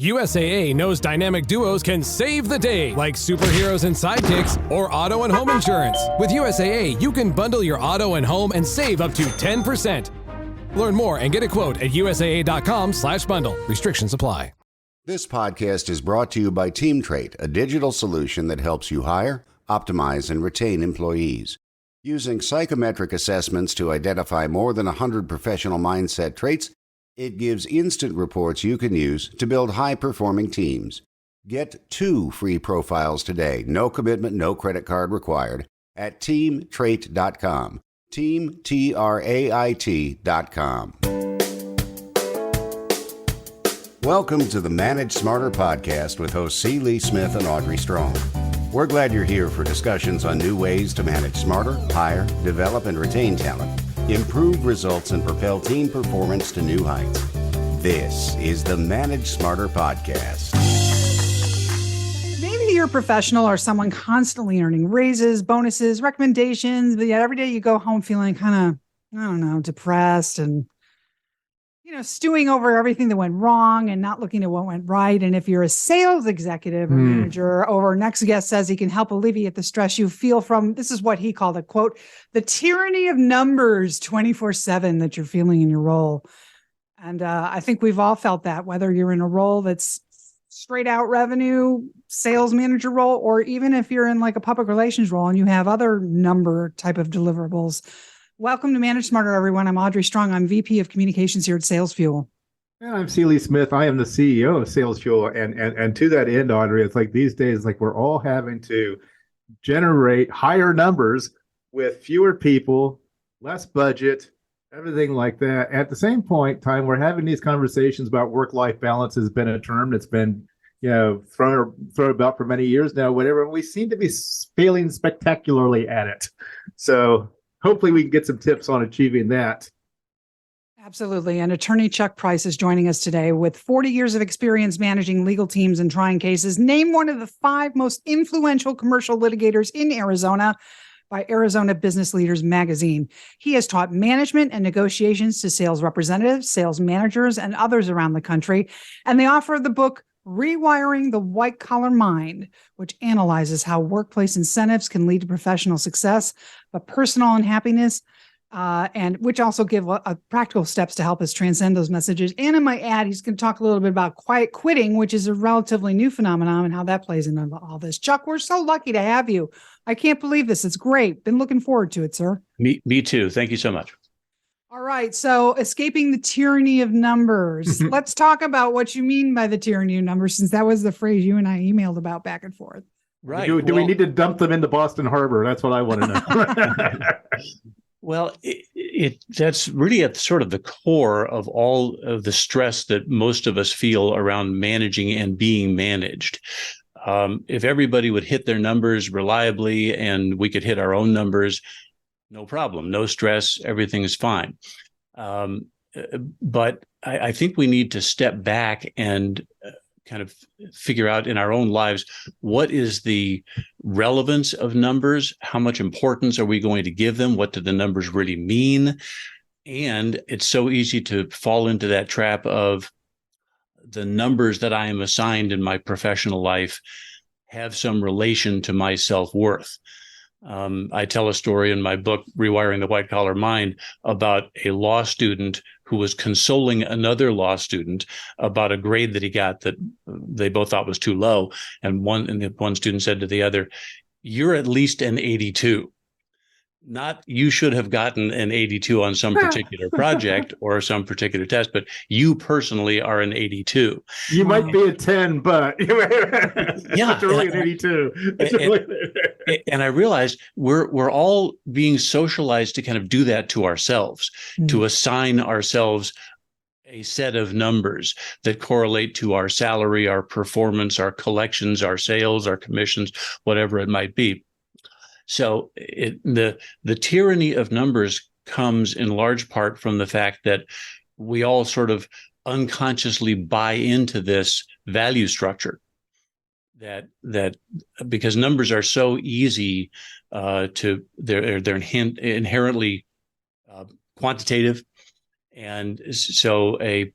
USAA knows dynamic duos can save the day, like superheroes and sidekicks or auto and home insurance. With USAA, you can bundle your auto and home and save up to 10%. Learn more and get a quote at usaa.com/bundle. Restrictions apply. This podcast is brought to you by TeamTrade, a digital solution that helps you hire, optimize, and retain employees. Using psychometric assessments to identify more than 100 professional mindset traits, it gives instant reports you can use to build high-performing teams. Get 2 free profiles today, no commitment, no credit card required, at teamtrait.com. TeamTrait.com. Welcome to the Manage Smarter podcast with hosts C. Lee Smith and Audrey Strong. We're glad you're here for discussions on new ways to manage smarter, hire, develop, and retain talent, improve results, and propel team performance to new heights. This is the Manage Smarter podcast. Maybe you're a professional or someone constantly earning raises, bonuses, recommendations, but yet every day you go home feeling kind of, depressed and, stewing over everything that went wrong and not looking at what went right. And if you're a sales executive or manager, or our next guest says he can help alleviate the stress you feel from, this is what he called it, quote, the tyranny of numbers 24/7 that you're feeling in your role. And I think we've all felt that, whether you're in a role that's straight out revenue, sales manager role, or even if you're in like a public relations role and you have other number type of deliverables. Welcome to Manage Smarter, everyone. I'm Audrey Strong. I'm VP of Communications here at Sales Fuel. And I'm C. Lee Smith. I am the CEO of Sales Fuel. And to that end, Audrey, it's like these days, like we're all having to generate higher numbers with fewer people, less budget, everything like that. At the same point in time, we're having these conversations about work-life balance has been a term that's been, thrown about for many years now, whatever. And we seem to be failing spectacularly at it. So hopefully we can get some tips on achieving that. Absolutely. And attorney Chuck Price is joining us today with 40 years of experience managing legal teams and trying cases. Named one of the 5 most influential commercial litigators in Arizona by Arizona Business Leaders magazine. He has taught management and negotiations to sales representatives, sales managers, and others around the country. And they offer the book Rewiring the White-Collar Mind, which analyzes how workplace incentives can lead to professional success, but personal unhappiness, and which also give practical steps to help us transcend those messages. And I might add, he's going to talk a little bit about quiet quitting, which is a relatively new phenomenon, and how that plays into all this. Chuck, we're so lucky to have you. I can't believe this. It's great. Been looking forward to it, sir. Me too. Thank you so much. All right. So escaping the tyranny of numbers. Let's talk about what you mean by the tyranny of numbers, since that was the phrase you and I emailed about back and forth. Right. Do we need to dump them into Boston Harbor? That's what I want to know. Well, that's really at sort of the core of all of the stress that most of us feel around managing and being managed. If everybody would hit their numbers reliably and we could hit our own numbers, no problem, no stress, everything is fine. But I think we need to step back and kind of figure out in our own lives, what is the relevance of numbers? How much importance are we going to give them? What do the numbers really mean? And it's so easy to fall into that trap of the numbers that I am assigned in my professional life have some relation to my self-worth. I tell a story in my book, Rewiring the White-Collar Mind, about a law student who was consoling another law student about a grade that he got that they both thought was too low. And one student said to the other, "You're at least an 82. Not you should have gotten an 82 on some particular project or some particular test, but you personally are an 82. You might be a 10, but yeah, it's really an 82. And I realized we're all being socialized to kind of do that to ourselves, to assign ourselves a set of numbers that correlate to our salary, our performance, our collections, our sales, our commissions, whatever it might be. So the tyranny of numbers comes in large part from the fact that we all sort of unconsciously buy into this value structure that because numbers are so easy they're inherently quantitative, and so a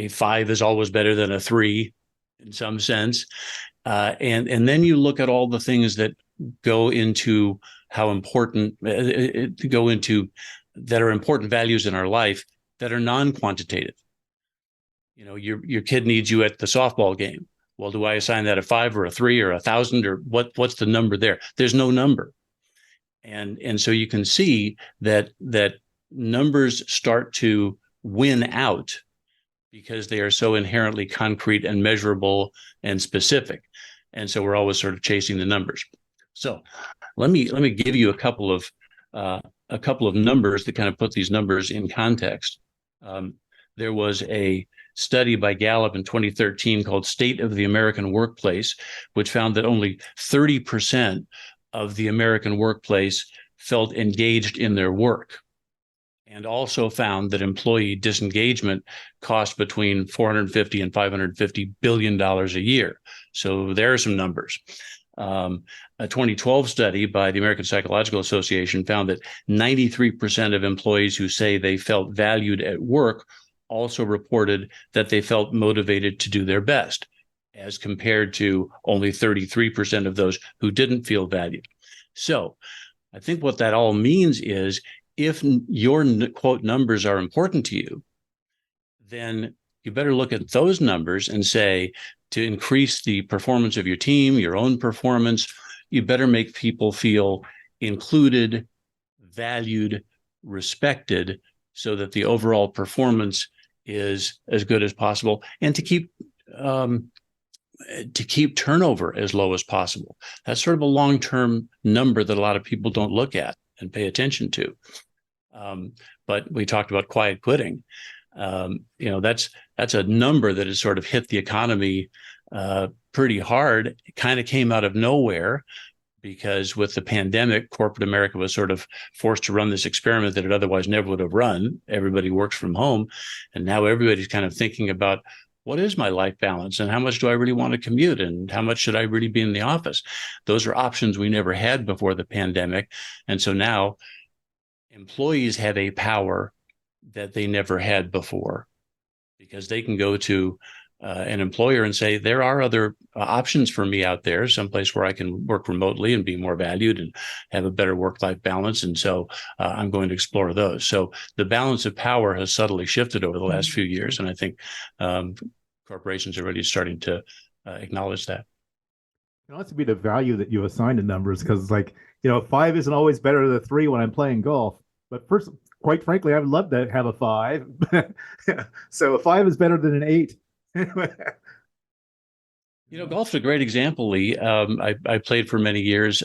5 is always better than a 3. in some sense. And then you look at all the things that go into how important that are important values in our life that are non-quantitative. You know, your kid needs you at the softball game. Well, do I assign that a 5 or a 3 or 1,000 or what's the number there? There's no number. And so you can see that numbers start to win out because they are so inherently concrete and measurable and specific. And so we're always sort of chasing the numbers. So let me give you a couple of numbers that kind of put these numbers in context. There was a study by Gallup in 2013 called State of the American Workplace, which found that only 30% of the American workplace felt engaged in their work, and also found that employee disengagement cost between $450 and $550 billion a year. So there are some numbers. A 2012 study by the American Psychological Association found that 93% of employees who say they felt valued at work also reported that they felt motivated to do their best, as compared to only 33% of those who didn't feel valued. So I think what that all means is, if your quote numbers are important to you, then you better look at those numbers and say, to increase the performance of your team, your own performance, you better make people feel included, valued, respected, so that the overall performance is as good as possible, and to keep turnover as low as possible. That's sort of a long-term number that a lot of people don't look at and pay attention to. But we talked about quiet quitting. That's a number that has sort of hit the economy pretty hard. It kind of came out of nowhere, because with the pandemic, corporate America was sort of forced to run this experiment that it otherwise never would have run. Everybody works from home. And now everybody's kind of thinking about, what is my life balance, and how much do I really want to commute, and how much should I really be in the office? Those are options we never had before the pandemic. And so now employees have a power that they never had before, because they can go to an employer and say, there are other options for me out there, someplace where I can work remotely and be more valued and have a better work-life balance. And so I'm going to explore those. So the balance of power has subtly shifted over the last few years. And I think corporations are really starting to acknowledge that. It has to be the value that you assign to numbers, because, 5 isn't always better than 3 when I'm playing golf. But first, quite frankly, I would love to have a 5. So a 5 is better than an 8. Golf's a great example, Lee. I played for many years,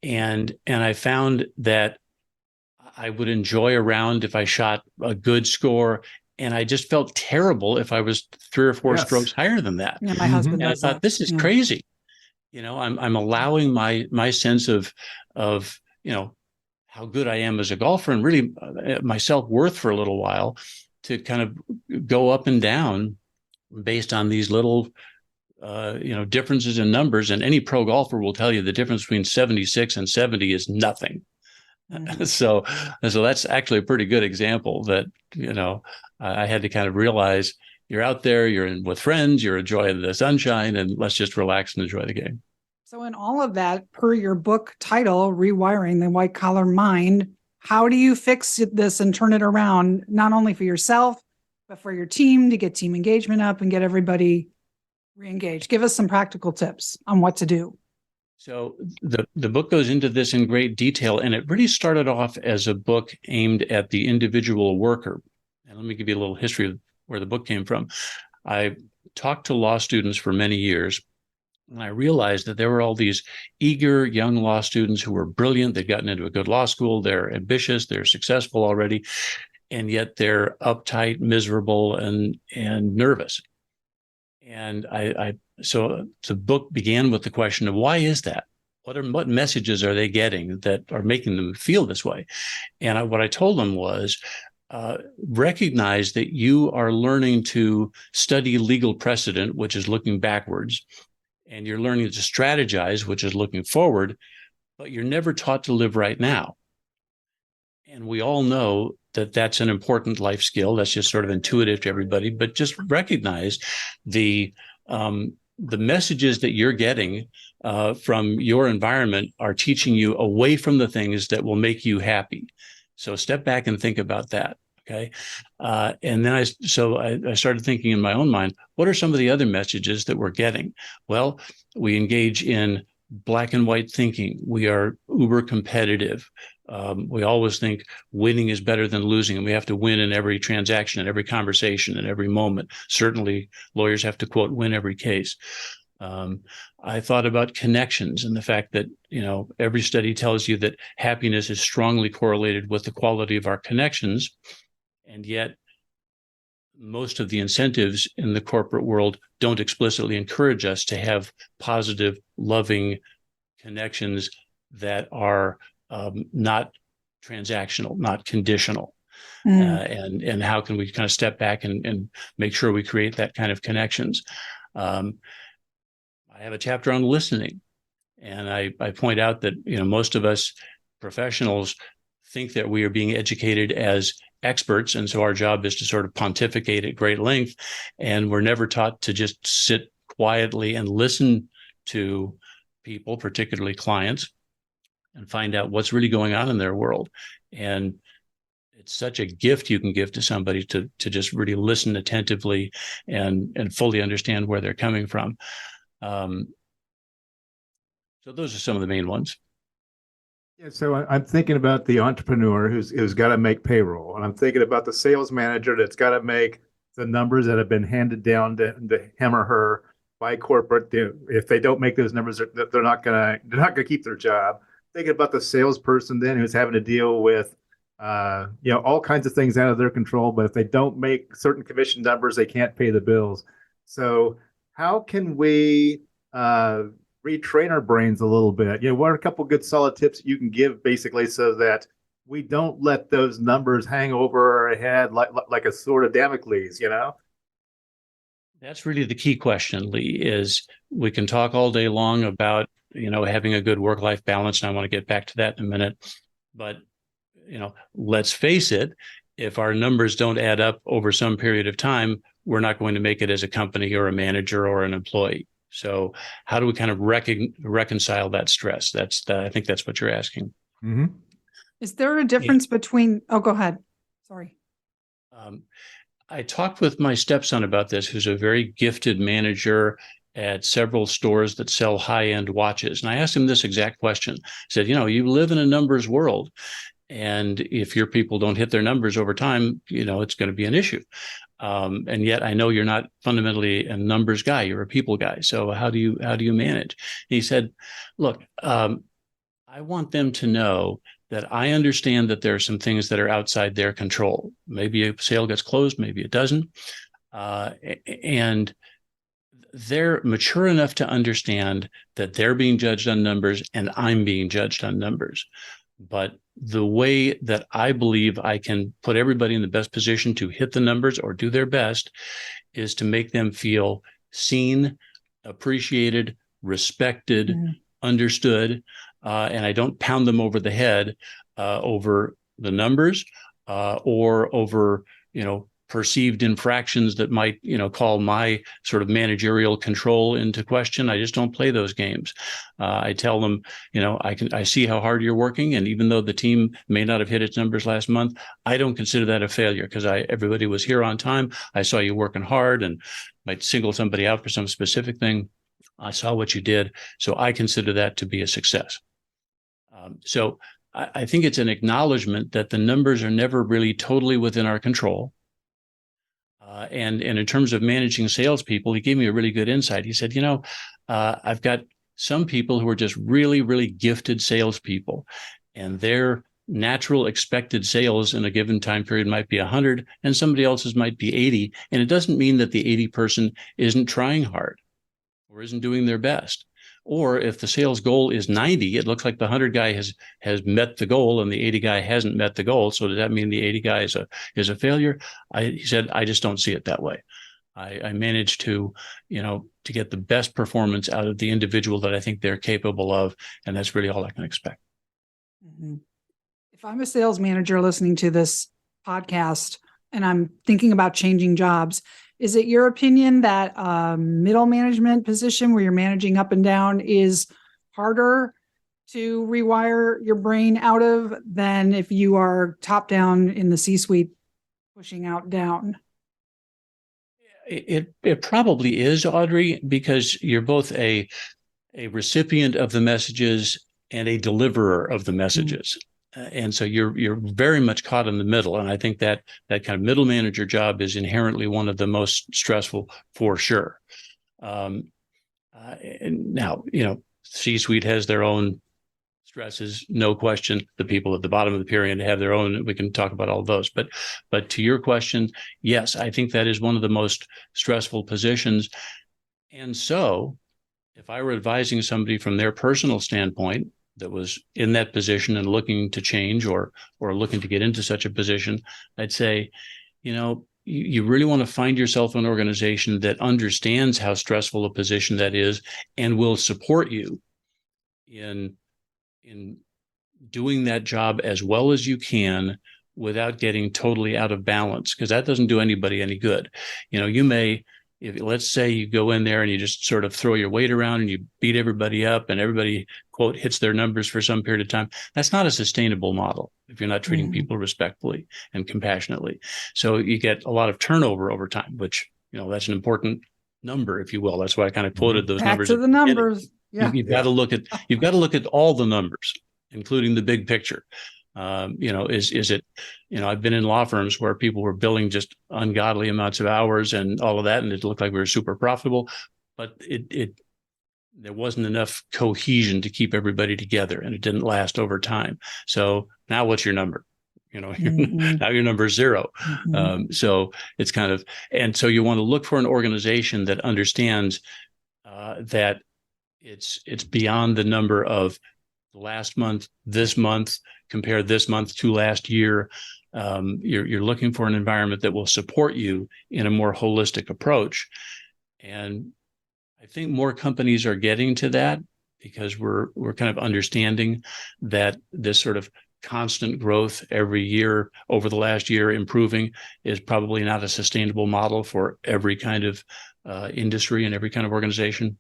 and I found that I would enjoy a round if I shot a good score, and I just felt terrible if I was 3 or 4 strokes higher than that. Yeah, my husband And I does thought, that. this is crazy. I'm allowing my sense of how good I am as a golfer, and really my self-worth for a little while, to kind of go up and down based on these little differences in numbers. And any pro golfer will tell you the difference between 76 and 70 is nothing. Mm-hmm. So that's actually a pretty good example that, I had to kind of realize, you're out there, you're with friends, you're enjoying the sunshine, and let's just relax and enjoy the game. So in all of that, per your book title, Rewiring the White Collar Mind, how do you fix this and turn it around, not only for yourself, but for your team, to get team engagement up and get everybody re-engaged? Give us some practical tips on what to do. So the book goes into this in great detail, and it really started off as a book aimed at the individual worker. And let me give you a little history of where the book came from. I talked to law students for many years, and I realized that there were all these eager young law students who were brilliant. They'd gotten into a good law school. They're ambitious. They're successful already. And yet they're uptight, miserable, and nervous. And so the book began with the question of, why is that? What messages are they getting that are making them feel this way? And what I told them was, recognize that you are learning to study legal precedent, which is looking backwards, and you're learning to strategize, which is looking forward, but you're never taught to live right now. And we all know that that's an important life skill. That's just sort of intuitive to everybody, but just recognize the the messages that you're getting from your environment are teaching you away from the things that will make you happy. So step back and think about that. Okay. And then I started thinking in my own mind, what are some of the other messages that we're getting? Well, we engage in black and white thinking. We are uber competitive. We always think winning is better than losing, and we have to win in every transaction, in every conversation, in every moment. Certainly, lawyers have to, quote, win every case. I thought about connections and the fact that, every study tells you that happiness is strongly correlated with the quality of our connections. And yet, most of the incentives in the corporate world don't explicitly encourage us to have positive, loving connections that are not transactional, not conditional. And how can we kind of step back and make sure we create that kind of connections? I have a chapter on listening, and I point out that most of us professionals think that we are being educated as experts, and so our job is to sort of pontificate at great length, and we're never taught to just sit quietly and listen to people, particularly clients, and find out what's really going on in their world. And it's such a gift you can give to somebody to just really listen attentively and fully understand where they're coming from. So those are some of the main ones. Yeah, so I'm thinking about the entrepreneur who's got to make payroll, and I'm thinking about the sales manager that's got to make the numbers that have been handed down to him or her by corporate. If they don't make those numbers, they're not gonna keep their job. Thinking about the salesperson then who's having to deal with all kinds of things out of their control, but if they don't make certain commission numbers, they can't pay the bills. So how can we retrain our brains a little bit? What are a couple good solid tips you can give basically so that we don't let those numbers hang over our head like a sword of Damocles, That's really the key question, Lee, is we can talk all day long about, having a good work-life balance, and I want to get back to that in a minute. But, let's face it, if our numbers don't add up over some period of time, we're not going to make it as a company or a manager or an employee. So how do we kind of reconcile that stress? I think that's what you're asking. Mm-hmm. Is there a difference between, go ahead. Sorry. I talked with my stepson about this, who's a very gifted manager at several stores that sell high-end watches. And I asked him this exact question. I said, you live in a numbers world, and if your people don't hit their numbers over time, it's going to be an issue. And yet I know you're not fundamentally a numbers guy, you're a people guy. So how do you manage? And he said, look, I want them to know that I understand that there are some things that are outside their control. Maybe a sale gets closed, maybe it doesn't. And they're mature enough to understand that they're being judged on numbers and I'm being judged on numbers. But the way that I believe I can put everybody in the best position to hit the numbers or do their best is to make them feel seen, appreciated, respected, understood, and I don't pound them over the head over the numbers or over, perceived infractions that might, call my sort of managerial control into question. I just don't play those games. I tell them, I see how hard you're working. And even though the team may not have hit its numbers last month, I don't consider that a failure because everybody was here on time. I saw you working hard and might single somebody out for some specific thing. I saw what you did. So I consider that to be a success. So I think it's an acknowledgement that the numbers are never really totally within our control. And in terms of managing salespeople, he gave me a really good insight. He said, I've got some people who are just really, really gifted salespeople, and their natural expected sales in a given time period might be 100, and somebody else's might be 80. And it doesn't mean that the 80 person isn't trying hard or isn't doing their best. Or if the sales goal is 90, it looks like the 100 guy has met the goal and the 80 guy hasn't met the goal. So does that mean the 80 guy is a failure? He said, I just don't see it that way. I managed to get the best performance out of the individual that I think they're capable of. And that's really all I can expect. Mm-hmm. If I'm a sales manager listening to this podcast and I'm thinking about changing jobs, Is it your opinion that middle management position where you're managing up and down is harder to rewire your brain out of than if you are top down in the C-suite pushing out down? It probably is, Audrey, because you're both a recipient of the messages and a deliverer of the messages. And so you're very much caught in the middle. And I think that kind of middle manager job is inherently one of the most stressful for sure. And now, C-suite has their own stresses, no question. The people at the bottom of the pyramid have their own. We can talk about all of those. But to your question, yes, I think that is one of the most stressful positions. And so if I were advising somebody from their personal standpoint that was in that position and looking to change or looking to get into such a position, I'd say, you really want to find yourself an organization that understands how stressful a position that is and will support you in doing that job as well as you can without getting totally out of balance, because that doesn't do anybody any good. You may, if let's say you go in there and you just sort of throw your weight around and you beat everybody up and everybody, quote, hits their numbers for some period of time, that's not a sustainable model if you're not treating people respectfully and compassionately. So you get a lot of turnover over time, which, that's an important number, if you will. That's why I kind of quoted those numbers. Back to the numbers. Yeah. You've got to look at all the numbers, including the big picture. Is it, I've been in law firms where people were billing just ungodly amounts of hours and all of that, and it looked like we were super profitable, but there wasn't enough cohesion to keep everybody together, and it didn't last over time. So now what's your number? Now your number is 0. So it's kind of, and so you want to look for an organization that understands that it's beyond the number of last month, this month, compare this month to last year. You're looking for an environment that will support you in a more holistic approach. And I think more companies are getting to that because we're kind of understanding that this sort of constant growth every year over the last year improving is probably not a sustainable model for every kind of industry and every kind of organization.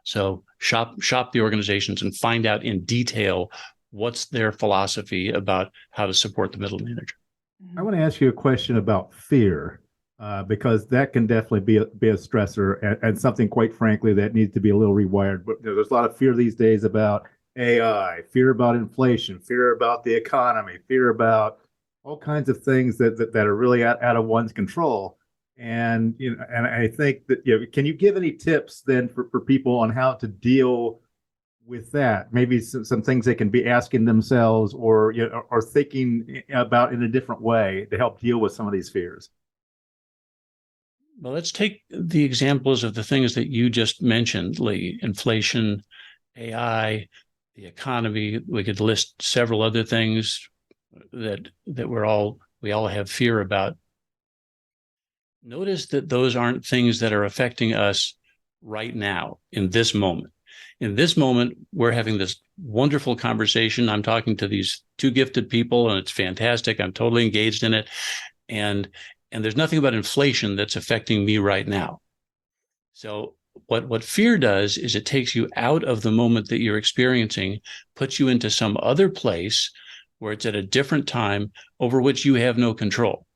So shop the organizations and find out in detail what's their philosophy about how to support the middle manager. I want to ask you a question about fear, because that can definitely be a stressor and something, quite frankly, that needs to be a little rewired. But there's a lot of fear these days about AI, fear about inflation, fear about the economy, fear about all kinds of things that are really out of one's control. And and I think that can you give any tips then for people on how to deal with that? Maybe some things they can be asking themselves or or thinking about in a different way to help deal with some of these fears. Well, let's take the examples of the things that you just mentioned, Lee: inflation, AI, the economy. We could list several other things that we all have fear about. Notice that those aren't things that are affecting us right now, in this moment. In this moment, we're having this wonderful conversation. I'm talking to these two gifted people, and it's fantastic. I'm totally engaged in it. And there's nothing about inflation that's affecting me right now. So what fear does is it takes you out of the moment that you're experiencing, puts you into some other place where it's at a different time over which you have no control.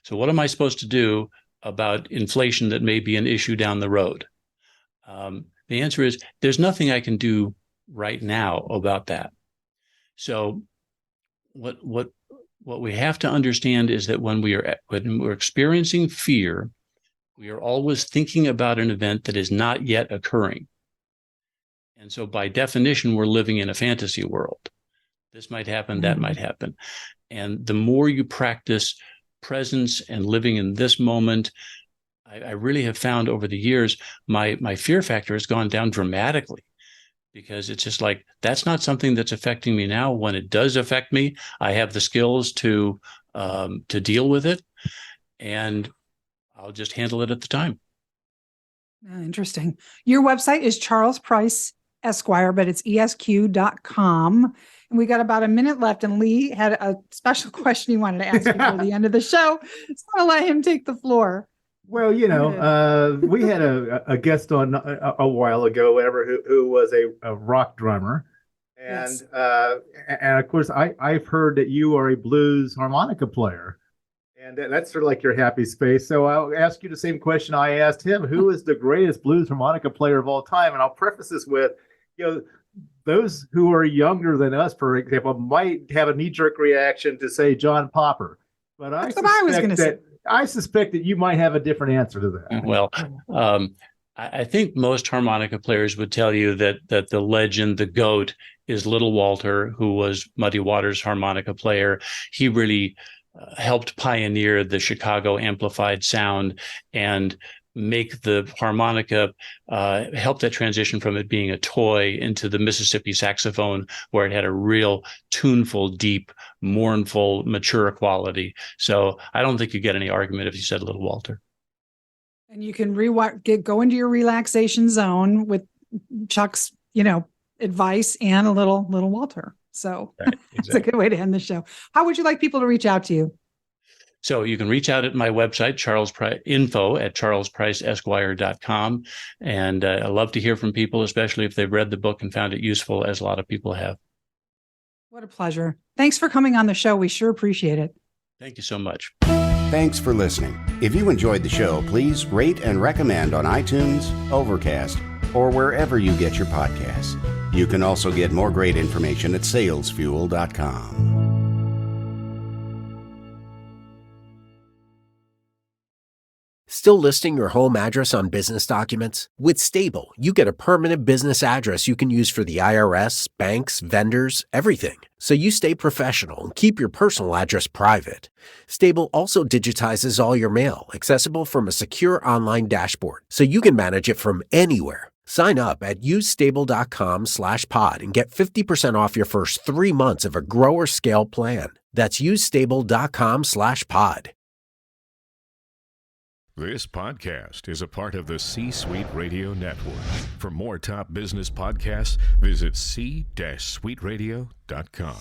So what am I supposed to do about inflation that may be an issue down the road? The answer is there's nothing I can do right now about that. So what we have to understand is that when we're experiencing fear, we are always thinking about an event that is not yet occurring. And so by definition, we're living in a fantasy world. This might happen, that might happen. And the more you practice presence and living in this moment, I really have found over the years, my fear factor has gone down dramatically, because it's just like, that's not something that's affecting me now. When it does affect me, I have the skills to deal with it, and I'll just handle it at the time. Interesting. Your website is Charles Price Esquire, but it's esq.com. And we got about a minute left, and Lee had a special question he wanted to ask before the end of the show. So I'll let him take the floor. Well, we had a guest on a while ago, whatever, who was a rock drummer. And Yes. and of course, I've heard that you are a blues harmonica player. And that's sort of like your happy space. So I'll ask you the same question I asked him. Who is the greatest blues harmonica player of all time? And I'll preface this with, those who are younger than us, for example, might have a knee-jerk reaction to say John Popper. But That's what I was going to say. I suspect that you might have a different answer to that. Well, I think most harmonica players would tell you that the legend, the GOAT, is Little Walter, who was Muddy Waters' harmonica player. He really helped pioneer the Chicago amplified sound and make the harmonica, help that transition from it being a toy into the Mississippi saxophone, where it had a real tuneful, deep, mournful, mature quality. So I don't think you get any argument if you said Little Walter. And you can go into your relaxation zone with Chuck's, advice and a little Walter. So Right, exactly. It's a good way to end the show. How would you like people to reach out to you? So you can reach out at my website, info@charlespriceesquire.com. And I love to hear from people, especially if they've read the book and found it useful, as a lot of people have. What a pleasure. Thanks for coming on the show. We sure appreciate it. Thank you so much. Thanks for listening. If you enjoyed the show, please rate and recommend on iTunes, Overcast, or wherever you get your podcasts. You can also get more great information at salesfuel.com. Still listing your home address on business documents? With Stable, you get a permanent business address you can use for the IRS, banks, vendors, everything. So you stay professional and keep your personal address private. Stable also digitizes all your mail, accessible from a secure online dashboard, so you can manage it from anywhere. Sign up at usestable.com/pod and get 50% off your first 3 months of a grower scale plan. That's usestable.com/pod. This podcast is a part of the C-Suite Radio Network. For more top business podcasts, visit c-suiteradio.com.